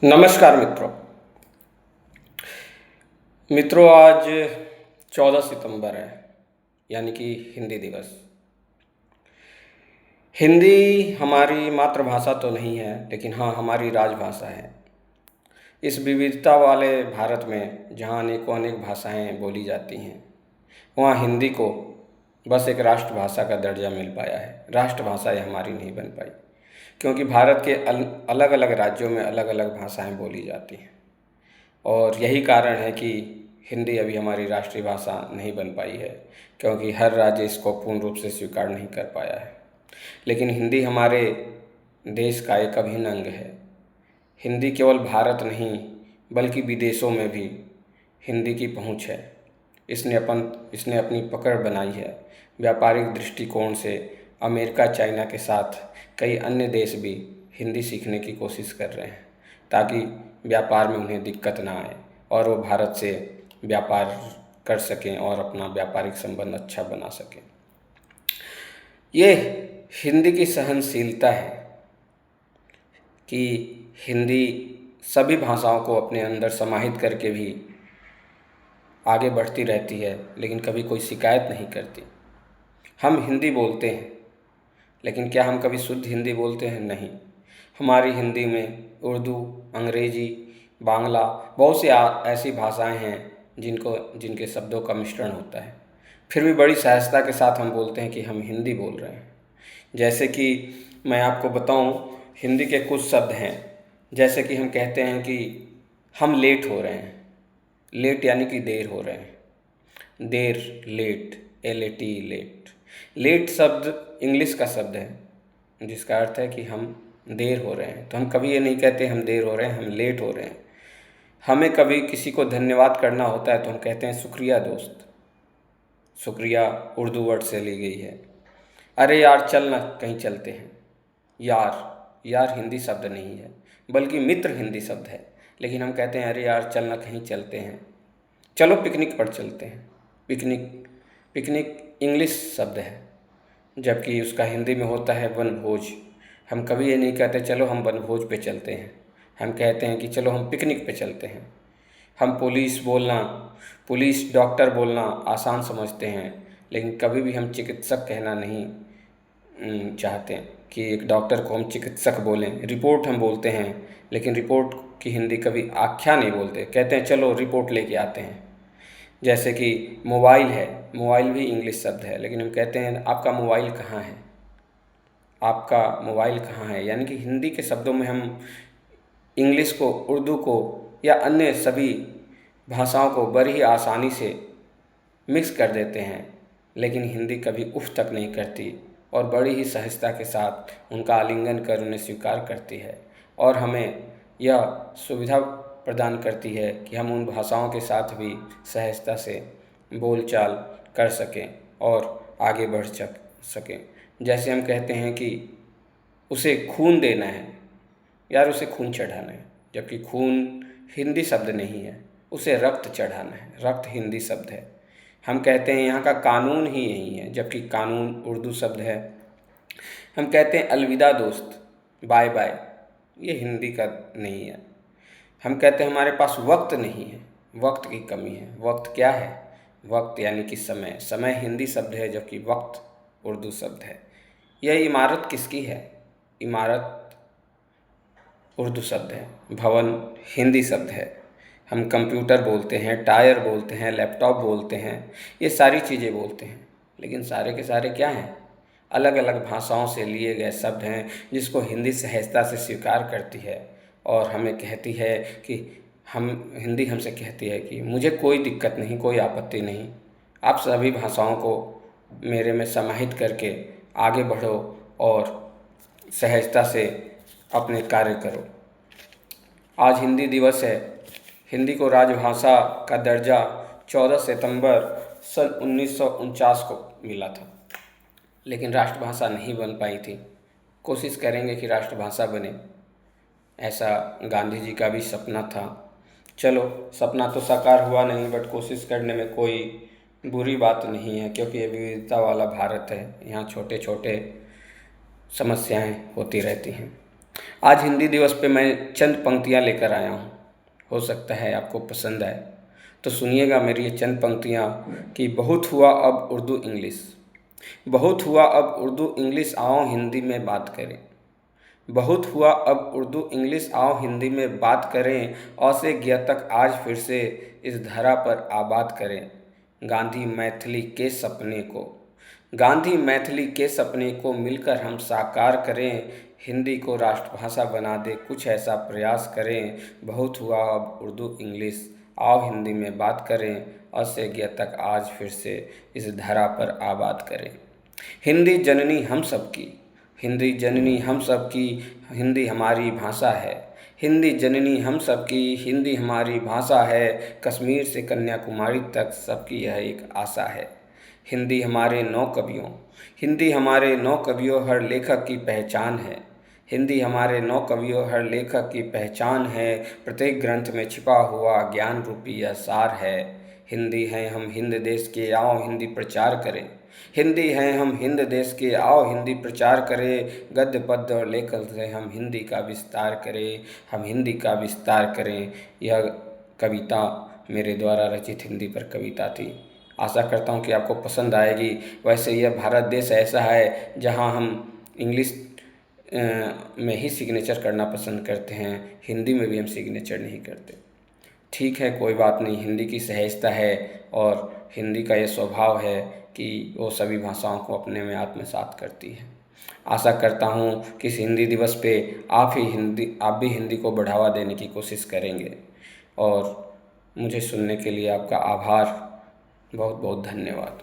नमस्कार मित्रों आज 14 सितंबर है यानी कि हिंदी दिवस। हिंदी हमारी मातृभाषा तो नहीं है, लेकिन हाँ हमारी राजभाषा है। इस विविधता वाले भारत में जहाँ अनेकों अनेक भाषाएं बोली जाती हैं, वहाँ हिंदी को बस एक राष्ट्रभाषा का दर्जा मिल पाया है। राष्ट्रभाषा ये हमारी नहीं बन पाई, क्योंकि भारत के अलग अलग राज्यों में अलग अलग भाषाएं बोली जाती हैं, और यही कारण है कि हिंदी अभी हमारी राष्ट्रीय भाषा नहीं बन पाई है, क्योंकि हर राज्य इसको पूर्ण रूप से स्वीकार नहीं कर पाया है। लेकिन हिंदी हमारे देश का एक अभिन्न अंग है। हिंदी केवल भारत नहीं बल्कि विदेशों में भी हिंदी की पहुंच है। इसने अपनी पकड़ बनाई है। व्यापारिक दृष्टिकोण से अमेरिका, चाइना के साथ कई अन्य देश भी हिंदी सीखने की कोशिश कर रहे हैं, ताकि व्यापार में उन्हें दिक्कत ना आए और वो भारत से व्यापार कर सकें और अपना व्यापारिक संबंध अच्छा बना सकें। ये हिंदी की सहनशीलता है कि हिंदी सभी भाषाओं को अपने अंदर समाहित करके भी आगे बढ़ती रहती है, लेकिन कभी कोई शिकायत नहीं करती। हम हिंदी बोलते हैं, लेकिन क्या हम कभी शुद्ध हिंदी बोलते हैं? नहीं। हमारी हिंदी में उर्दू, अंग्रेजी, बांग्ला, बहुत सी ऐसी भाषाएं हैं जिनके शब्दों का मिश्रण होता है। फिर भी बड़ी सहजता के साथ हम बोलते हैं कि हम हिंदी बोल रहे हैं। जैसे कि मैं आपको बताऊं, हिंदी के कुछ शब्द हैं, जैसे कि हम कहते हैं कि हम लेट हो रहे हैं। लेट यानी कि देर हो रहे हैं। देर, लेट, LAT, लेट। लेट शब्द इंग्लिश का शब्द है, जिसका अर्थ है कि हम देर हो रहे हैं। तो हम कभी ये नहीं कहते हम देर हो रहे हैं, हम लेट हो रहे हैं। हमें कभी किसी को धन्यवाद करना होता है तो हम कहते हैं शुक्रिया दोस्त। शुक्रिया उर्दू वर्ड से ली गई है। अरे यार चल ना कहीं चलते हैं। यार हिंदी शब्द नहीं है, बल्कि मित्र हिंदी शब्द है, लेकिन हम कहते हैं अरे यार चल ना कहीं चलते हैं। चलो पिकनिक पर चलते हैं। पिकनिक इंग्लिश शब्द है, जबकि उसका हिंदी में होता है वनभोज। हम कभी ये नहीं कहते चलो हम वनभोज पे चलते हैं, हम कहते हैं कि चलो हम पिकनिक पे चलते हैं। हम पुलिस डॉक्टर बोलना आसान समझते हैं, लेकिन कभी भी हम चिकित्सक कहना नहीं चाहते कि एक डॉक्टर को हम चिकित्सक बोलें। रिपोर्ट हम बोलते हैं, लेकिन रिपोर्ट की हिंदी कभी आख्या नहीं बोलते, कहते हैं चलो रिपोर्ट लेके आते हैं। जैसे कि मोबाइल है, मोबाइल भी इंग्लिश शब्द है, लेकिन हम कहते हैं आपका मोबाइल कहाँ है, आपका मोबाइल कहाँ है। यानी कि हिंदी के शब्दों में हम इंग्लिश को, उर्दू को या अन्य सभी भाषाओं को बड़ी ही आसानी से मिक्स कर देते हैं, लेकिन हिंदी कभी उफ तक नहीं करती और बड़ी ही सहजता के साथ उनका आलिंगन कर उन्हें स्वीकार करती है, और हमें यह सुविधा प्रदान करती है कि हम उन भाषाओं के साथ भी सहजता से बोलचाल कर सकें और आगे बढ़ सकें। जैसे हम कहते हैं कि उसे खून देना है, यार उसे खून चढ़ाना है, जबकि खून हिंदी शब्द नहीं है, उसे रक्त चढ़ाना है। रक्त हिंदी शब्द है। हम कहते हैं यहाँ का कानून ही यही है, जबकि कानून उर्दू शब्द है। हम कहते हैं अलविदा दोस्त, बाय बाय, ये हिंदी का नहीं है। हम कहते हैं हमारे पास वक्त नहीं है, वक्त की कमी है। वक्त क्या है? वक्त यानी कि समय। समय हिंदी शब्द है, जबकि वक्त उर्दू शब्द है। यह इमारत किसकी है? इमारत उर्दू शब्द है, भवन हिंदी शब्द है। हम कंप्यूटर बोलते हैं, टायर बोलते हैं, लैपटॉप बोलते हैं, ये सारी चीज़ें बोलते हैं, लेकिन सारे के सारे क्या हैं? अलग अलग भाषाओं से लिए गए शब्द हैं, जिसको हिंदी सहजता से स्वीकार करती है और हमें कहती है कि हिंदी हमसे कहती है कि मुझे कोई दिक्कत नहीं, कोई आपत्ति नहीं, आप सभी भाषाओं को मेरे में समाहित करके आगे बढ़ो और सहजता से अपने कार्य करो। आज हिंदी दिवस है। हिंदी को राजभाषा का दर्जा 14 सितंबर सन 1949 को मिला था, लेकिन राष्ट्रभाषा नहीं बन पाई थी। कोशिश करेंगे कि राष्ट्रभाषा बने, ऐसा गांधी जी का भी सपना था। चलो सपना तो साकार हुआ नहीं, बट कोशिश करने में कोई बुरी बात नहीं है, क्योंकि ये विविधता वाला भारत है। यहाँ छोटे छोटे समस्याएं होती रहती हैं। आज हिंदी दिवस पे मैं चंद पंक्तियाँ लेकर आया हूँ, हो सकता है आपको पसंद आए। तो सुनिएगा मेरी ये चंद पंक्तियाँ कि बहुत हुआ अब उर्दू इंग्लिश, बहुत हुआ अब उर्दू इंग्लिश, आओ हिंदी में बात करें। बहुत हुआ अब उर्दू इंग्लिश, आओ हिंदी में बात करें। अ से ज्ञ तक आज फिर से इस धरा पर आबाद करें। गांधी मैथिली के सपने को, गांधी मैथिली के सपने को मिलकर हम साकार करें। हिंदी को राष्ट्रभाषा बना दे कुछ ऐसा प्रयास करें। बहुत हुआ अब उर्दू इंग्लिश, आओ हिंदी में बात करें। अ से ज्ञ तक आज फिर से इस धरा पर आबाद करें। हिंदी जननी हम सबकी, हिंदी जननी हम सबकी, हिंदी हमारी भाषा है। हिंदी जननी हम सबकी, हिंदी हमारी भाषा है। कश्मीर से कन्याकुमारी तक सबकी यह एक आशा है। हिंदी हमारे 9 कवियों, हिंदी हमारे 9 कवियों हर लेखक की पहचान है। हिंदी हमारे 9 कवियों हर लेखक की पहचान है। प्रत्येक ग्रंथ में छिपा हुआ ज्ञान रूपी यह सार है। हिंदी हैं हम हिंद देश के, आओ हिंदी प्रचार करें। हिंदी हैं हम हिंद देश के, आओ हिंदी प्रचार करें। गद्य पद्य और लेखन से हम हिंदी का विस्तार करें, हम हिंदी का विस्तार करें। यह कविता मेरे द्वारा रचित हिंदी पर कविता थी। आशा करता हूँ कि आपको पसंद आएगी। वैसे यह भारत देश ऐसा है जहाँ हम इंग्लिश में ही सिग्नेचर करना पसंद करते हैं, हिंदी में भी हम सिग्नेचर नहीं करते। ठीक है, कोई बात नहीं, हिंदी की सहजता है और हिंदी का ये स्वभाव है कि वो सभी भाषाओं को अपने में आत्मसात करती है। आशा करता हूँ कि इस हिंदी दिवस पे आप भी हिंदी को बढ़ावा देने की कोशिश करेंगे। और मुझे सुनने के लिए आपका आभार, बहुत बहुत धन्यवाद।